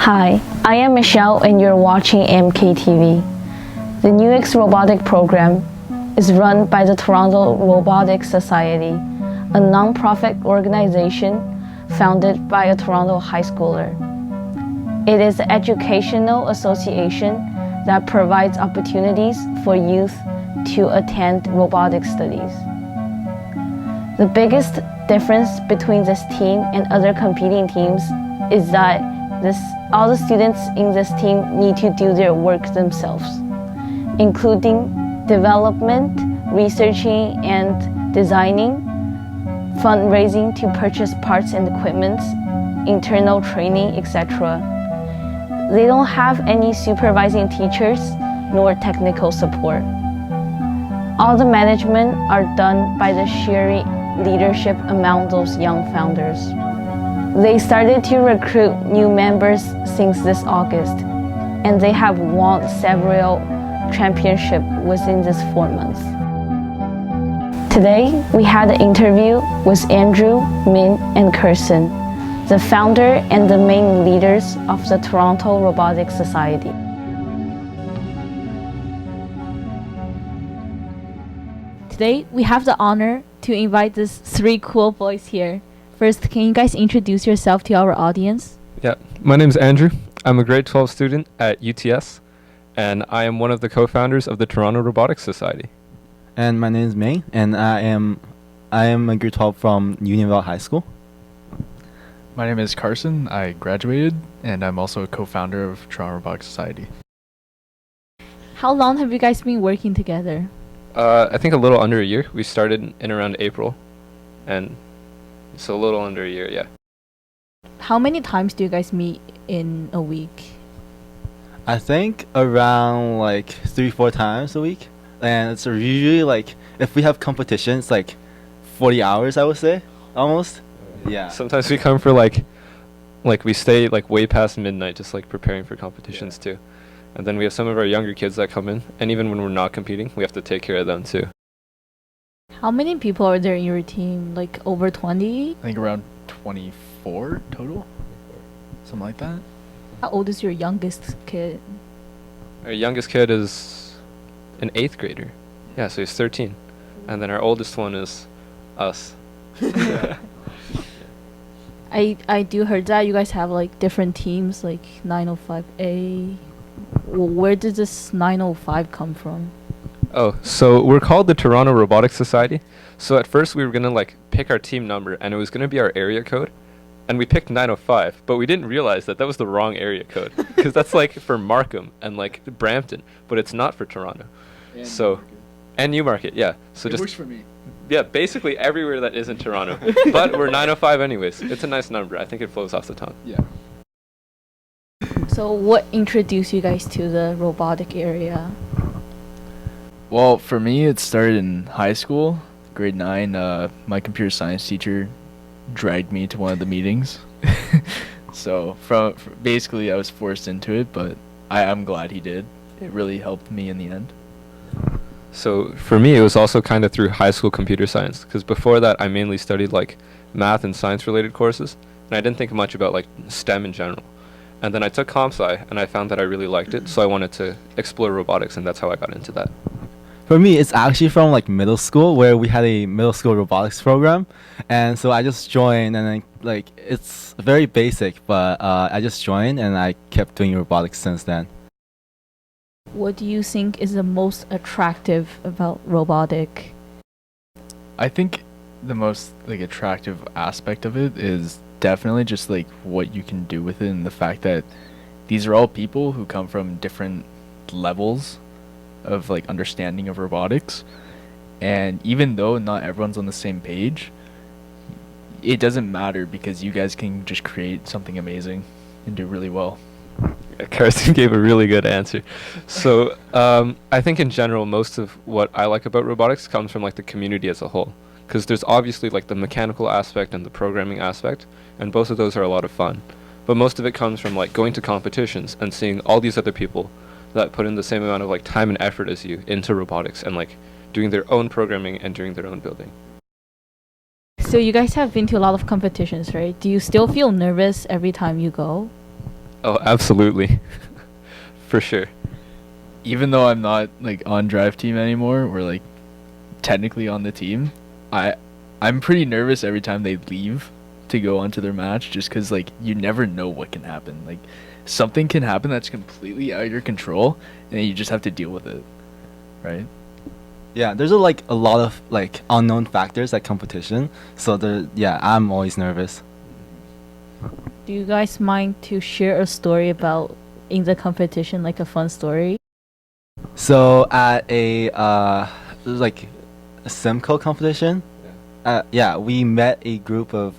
Hi, I am Michelle and you're watching MKTV. The NUX Robotic program is run by the Toronto Robotics Society, a non-profit organization founded by a Toronto high schooler. It is an educational association that provides opportunities for youth to attend robotics studies. The biggest difference between this team and other competing teams is that all the students in this team need to do their work themselves, including development, researching and designing, fundraising to purchase parts and equipment, internal training, etc. They don't have any supervising teachers nor technical support. All the management are done by the sharing leadership among those young founders. They started to recruit new members since this August, and they have won several championships within this 4 months. Today, we had an interview with Andrew, Ming, and Carson, the founder and the main leaders of the Toronto Robotics Society. Today, we have the honor to invite these 3 cool boys here. First, can you guys introduce yourself to our audience? Yeah, my name is Andrew. I'm a grade 12 student at UTS, and I am one of the co-founders of the Toronto Robotics Society. And my name is Ming, and I am a grade 12 from Unionville High School. My name is Carson. I graduated, and I'm also a co-founder of Toronto Robotics Society. How long have you guys been working together? I think a little under a year. We started in around April, and so a little under a year, yeah. How many times do you guys meet in a week? I think around like 3-4 times a week, and it's usually like if we have competitions, like 40 hours, I would say, almost. Yeah. Sometimes we come for like we stay like way past midnight just like preparing for competitions too. And then we have some of our younger kids that come in, and even when we're not competing, we have to take care of them too. How many people are there in your team? Like over 20? I think around 24 total, something like that. How old is your youngest kid? Our youngest kid is an 8th grader. Yeah, so he's 13. And then our oldest one is us. I do heard that you guys have like different teams, like 905A. Where did this 905 come from? Oh, so we're called the Toronto Robotics Society. So at first we were going to like pick our team number, and it was going to be our area code. And we picked 905, but we didn't realize that was the wrong area code, because that's like for Markham and like Brampton, but it's not for Toronto. And so Newmarket. And Newmarket, yeah. So it just works for me. Yeah, basically everywhere that isn't Toronto. But we're 905 anyways. It's a nice number. I think it flows off the tongue. Yeah. So what introduced you guys to the robotic area? Well, for me, it started in high school, grade 9. My computer science teacher dragged me to one of the meetings. So basically, I was forced into it, but I'm glad he did. It really helped me in the end. So for me, it was also kind of through high school computer science, because before that, I mainly studied like math and science related courses, and I didn't think much about like STEM in general. And then I took comp sci, and I found that I really liked it, so I wanted to explore robotics, and that's how I got into that. For me, it's actually from like middle school, where we had a middle school robotics program, and so I just joined, and then like it's very basic, but I just joined, and I kept doing robotics since then. What do you think is the most attractive about robotic? I think the most like attractive aspect of it is definitely just like what you can do with it, and the fact that these are all people who come from different levels of like understanding of robotics, and even though not everyone's on the same page, it doesn't matter, because you guys can just create something amazing and do really well. Carson gave a really good answer. So I think in general, most of what I like about robotics comes from like the community as a whole, because there's obviously like the mechanical aspect and the programming aspect, and both of those are a lot of fun. But most of it comes from like going to competitions and seeing all these other people that put in the same amount of like time and effort as you into robotics, and like doing their own programming and doing their own building. So you guys have been to a lot of competitions, right? Do you still feel nervous every time you go? Oh, absolutely. For sure. Even though I'm not like on drive team anymore, or like technically on the team, I'm pretty nervous every time they leave to go onto their match, just because like you never know what can happen. Like something can happen that's completely out of your control, and then you just have to deal with it, right? Yeah, there's a lot of like unknown factors at competition. So I'm always nervous. Do you guys mind to share a story about in the competition, like a fun story? So at a it was like a Simco competition. We met a group of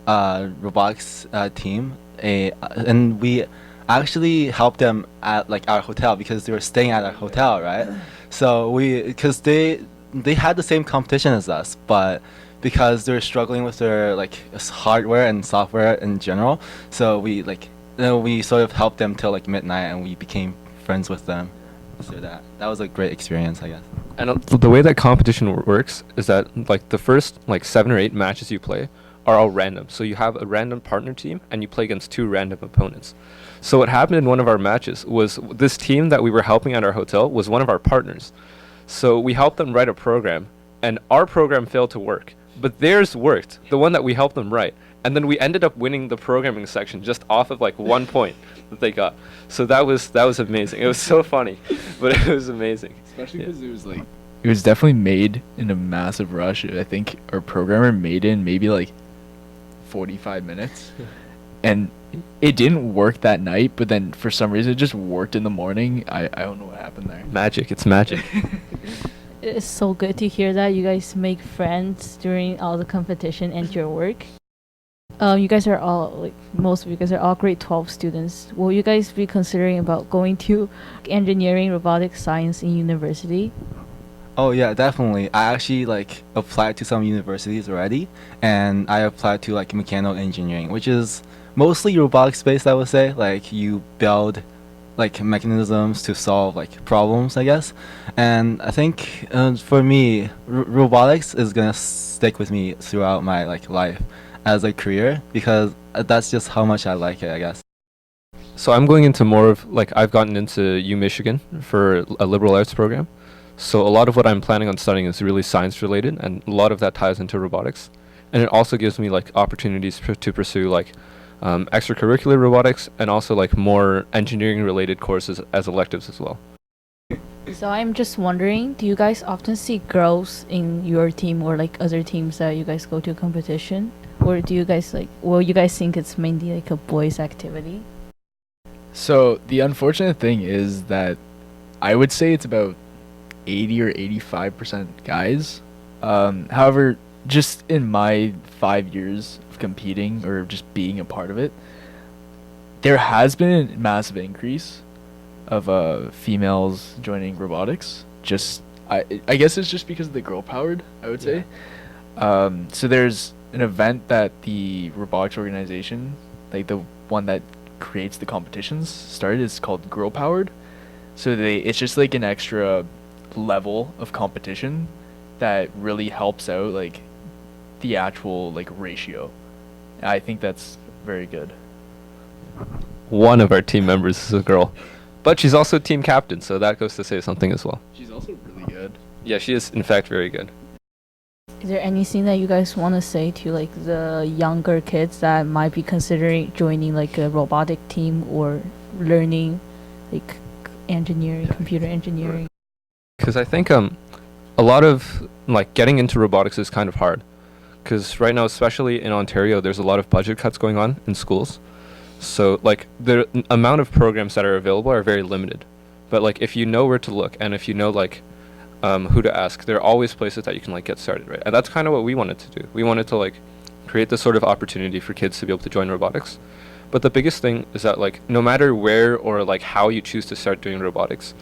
robotics team, and we actually helped them at like our hotel because they were staying at our hotel, right? So because they had the same competition as us, but because they were struggling with their like hardware and software in general, so we sort of helped them till like midnight, and we became friends with them. So that was a great experience, I guess. And the way that competition works is that like the first like 7 or 8 matches you play are all random. So you have a random partner team and you play against 2 random opponents. So what happened in one of our matches was this team that we were helping at our hotel was one of our partners. So we helped them write a program, and our program failed to work, but theirs worked, the one that we helped them write. And then we ended up winning the programming section just off of like 1 point that they got. So that was amazing. It was so funny, but it was amazing. Especially because it was definitely made in a massive rush. I think our programmer made in maybe like 45 minutes, and it didn't work that night. But then for some reason, it just worked in the morning. I don't know what happened there. Magic. It's magic. It's so good to hear that you guys make friends during all the competition and your work. You guys are all like most of you guys are all grade 12 students. Will you guys be considering about going to engineering, robotics, science in university? Oh yeah, definitely. I actually like applied to some universities already, and I applied to like mechanical engineering, which is mostly robotics based, I would say. Like you build like mechanisms to solve like problems, I guess. And I think for me, robotics is gonna stick with me throughout my like life as a career, because that's just how much I like it, I guess. So I'm going into more of like I've gotten into U Michigan for a liberal arts program. So a lot of what I'm planning on studying is really science related, and a lot of that ties into robotics. And it also gives me like opportunities to pursue like extracurricular robotics, and also like more engineering related courses as electives as well. So I'm just wondering, do you guys often see girls in your team or like other teams that you guys go to competition? Or do you guys you guys think it's mainly like a boys' activity? So the unfortunate thing is that I would say it's about 80 or 85% guys. However, just in my 5 years of competing or just being a part of it, there has been a massive increase of females joining robotics. I guess it's just because of the girl powered, I would say. So there's an event that the robotics organization, like the one that creates the competitions, started. Is called Girl Powered. So it's just like an extra level of competition that really helps out like the actual like ratio. I think that's very good. One of our team members is a girl, but she's also team captain, so that goes to say something as well. She's also really good. Yeah, she is in fact very good. Is there anything that you guys want to say to like the younger kids that might be considering joining like a robotic team or learning like engineering, computer engineering? Because I think a lot of like getting into robotics is kind of hard, because right now, especially in Ontario, there's a lot of budget cuts going on in schools. So like the amount of programs that are available are very limited. But like if you know where to look, and if you know like who to ask, there are always places that you can like get started, right? And that's kind of what we wanted to do. We wanted to like create this sort of opportunity for kids to be able to join robotics. But the biggest thing is that like no matter where or like how you choose to start doing robotics,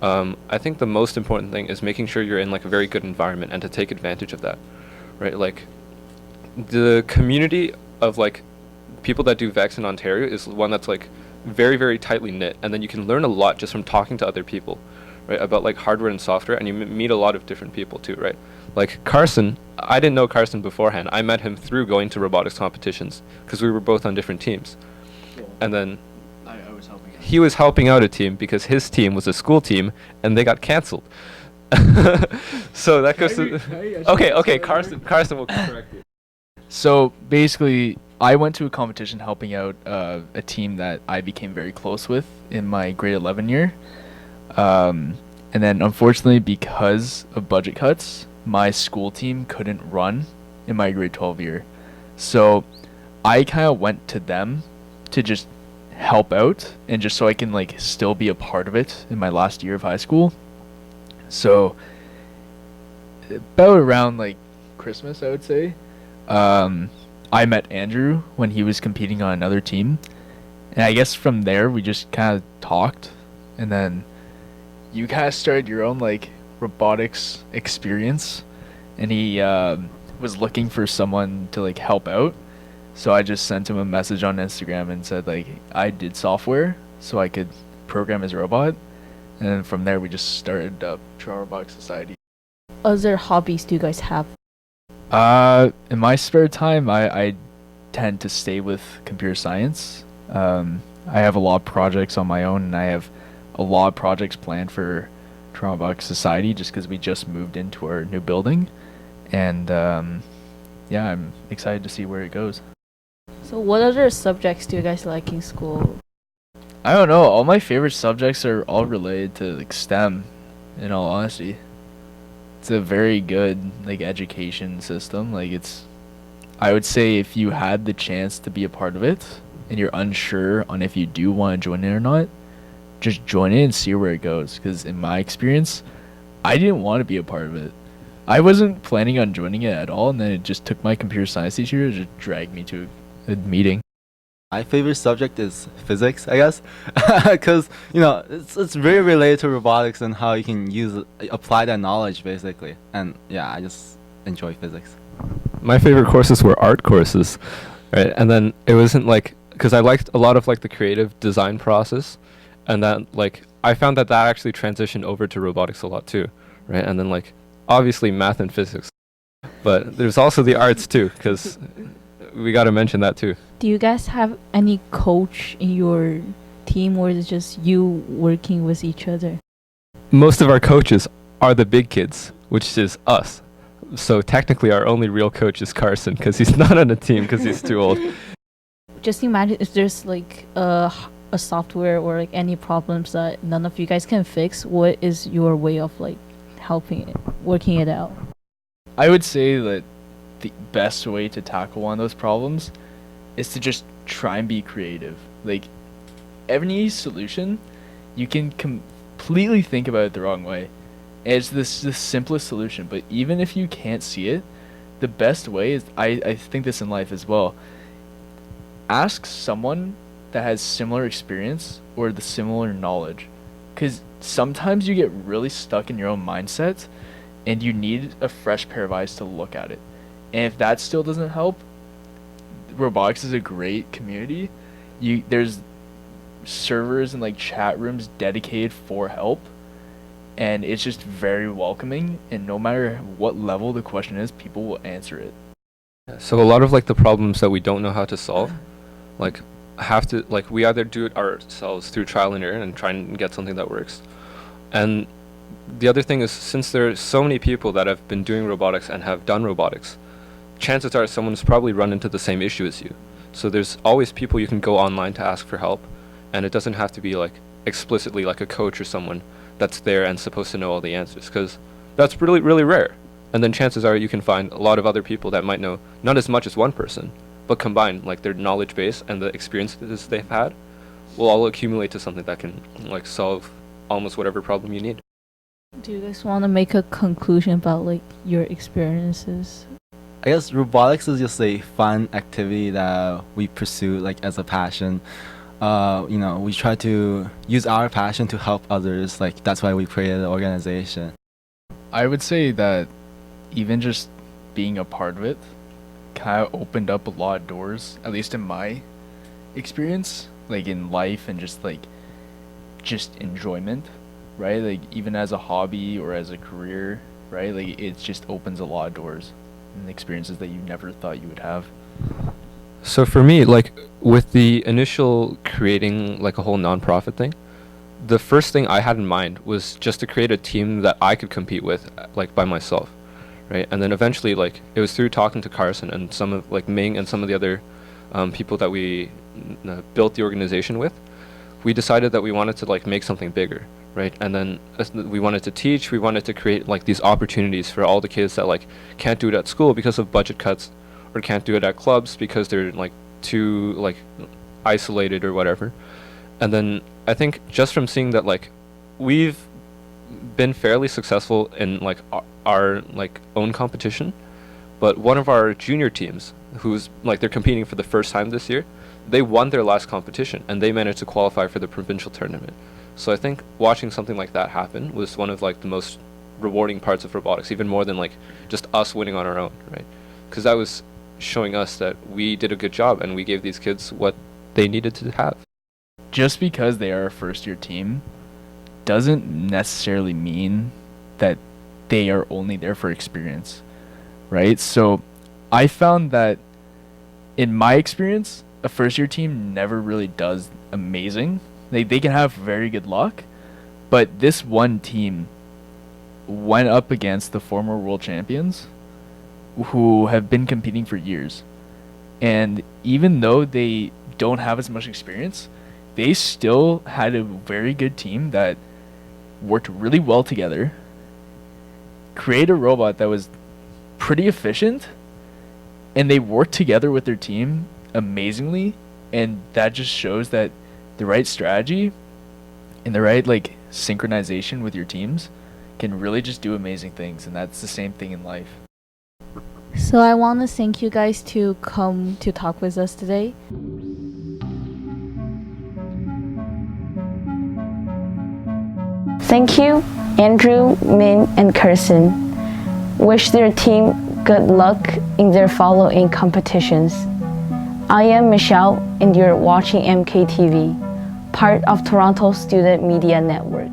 I think the most important thing is making sure you're in like a very good environment and to take advantage of that, right? Like the community of like people that do VEX in Ontario is one that's like very, very tightly knit, and then you can learn a lot just from talking to other people, right, about like hardware and software, and you meet a lot of different people too, right? Like Carson, I didn't know Carson beforehand. I met him through going to robotics competitions because we were both on different teams. And then I was helping out. He was helping out a team because his team was a school team and they got canceled. So that goes to. Okay, Carson will correct you. So basically, I went to a competition helping out a team that I became very close with in my grade 11 year. And then unfortunately, because of budget cuts, my school team couldn't run in my grade 12 year. So I kind of went to them to just help out and just so I can like still be a part of it in my last year of high school. So about around like Christmas, I would say, I met Andrew when he was competing on another team. And I guess from there we just kind of talked, and then you kind of started your own like robotics experience, and he was looking for someone to like help out. So I just sent him a message on Instagram and said like I did software so I could program his robot, and then from there we just started Toronto Robotics Society. Other hobbies do you guys have? In my spare time, I tend to stay with computer science. I have a lot of projects on my own, and I have a lot of projects planned for Toronto Robotics Society just because we just moved into our new building. And yeah, I'm excited to see where it goes. So what other subjects do you guys like in school? I don't know. All my favorite subjects are all related to like STEM, in all honesty. It's a very good like education system. Like I would say if you had the chance to be a part of it and you're unsure on if you do want to join it or not, just join it and see where it goes. Because in my experience, I didn't want to be a part of it. I wasn't planning on joining it at all, and then it just took my computer science teacher to just drag me to a meeting. My favorite subject is physics, I guess, because it's very related to robotics and how you can apply that knowledge basically. And yeah, I just enjoy physics. My favorite courses were art courses, right? And then it wasn't like because I liked a lot of like the creative design process, and that like I found that actually transitioned over to robotics a lot too, right? And then like obviously math and physics, but there's also the arts too, because we got to mention that too. Do you guys have any coach in your team, or is it just you working with each other? Most of our coaches are the big kids, which is us. So technically our only real coach is Carson, because he's not on the team because he's too old. Just imagine if there's like a software or like any problems that none of you guys can fix, what is your way of like helping it, working it out? I would say that the best way to tackle one of those problems is to just try and be creative. Like any solution, you can completely think about it the wrong way. And it's the simplest solution, but even if you can't see it, the best way is, I think this in life as well, ask someone that has similar experience or the similar knowledge. Because sometimes you get really stuck in your own mindset and you need a fresh pair of eyes to look at it. And if that still doesn't help, robotics is a great community. There's servers and like chat rooms dedicated for help, and it's just very welcoming, and no matter what level the question is, people will answer it. So a lot of like the problems that we don't know how to solve, like we either do it ourselves through trial and error and try and get something that works. And the other thing is, since there are so many people that have been doing robotics and have done robotics, chances are someone's probably run into the same issue as you. So there's always people you can go online to ask for help, and it doesn't have to be like explicitly like a coach or someone that's there and supposed to know all the answers, because that's really, really rare. And then chances are you can find a lot of other people that might know not as much as one person, but combine like their knowledge base and the experiences they've had will all accumulate to something that can like solve almost whatever problem you need. Do you guys want to make a conclusion about like your experiences? I guess robotics is just a fun activity that we pursue like as a passion. We try to use our passion to help others. Like that's why we created the organization. I would say that even just being a part of it kind of opened up a lot of doors, at least in my experience, like in life and just enjoyment, right? Like even as a hobby or as a career, right? Like it just opens a lot of doors and experiences that you never thought you would have. So for me, like with the initial creating like a whole nonprofit thing, the first thing I had in mind was just to create a team that I could compete with, like by myself, right? And then eventually, like it was through talking to Carson and some of like Ming and some of the other people that we built the organization with, we decided that we wanted to like make something bigger, right? And then we wanted to teach, we wanted to create like these opportunities for all the kids that like can't do it at school because of budget cuts, or can't do it at clubs because they're like too like isolated or whatever. And then I think just from seeing that like we've been fairly successful in like our like own competition, but one of our junior teams who's like they're competing for the first time this year, they won their last competition and they managed to qualify for the provincial tournament. So I think watching something like that happen was one of like the most rewarding parts of robotics, even more than like just us winning on our own, right? Because that was showing us that we did a good job and we gave these kids what they needed to have. Just because they are a first year team doesn't necessarily mean that they are only there for experience, right? So I found that in my experience, a first year team never really does amazing. They can have very good luck, but this one team went up against the former world champions who have been competing for years. And even though they don't have as much experience, they still had a very good team that worked really well together, create a robot that was pretty efficient, and they worked together with their team amazingly. And that just shows that the right strategy and the right like synchronization with your teams can really just do amazing things. And that's the same thing in life. So I want to thank you guys to come to talk with us today. Thank you, Andrew, Ming, and Carson. Wish their team good luck in their following competitions. I am Michelle, and you're watching MKTV, part of Toronto Student Media Network.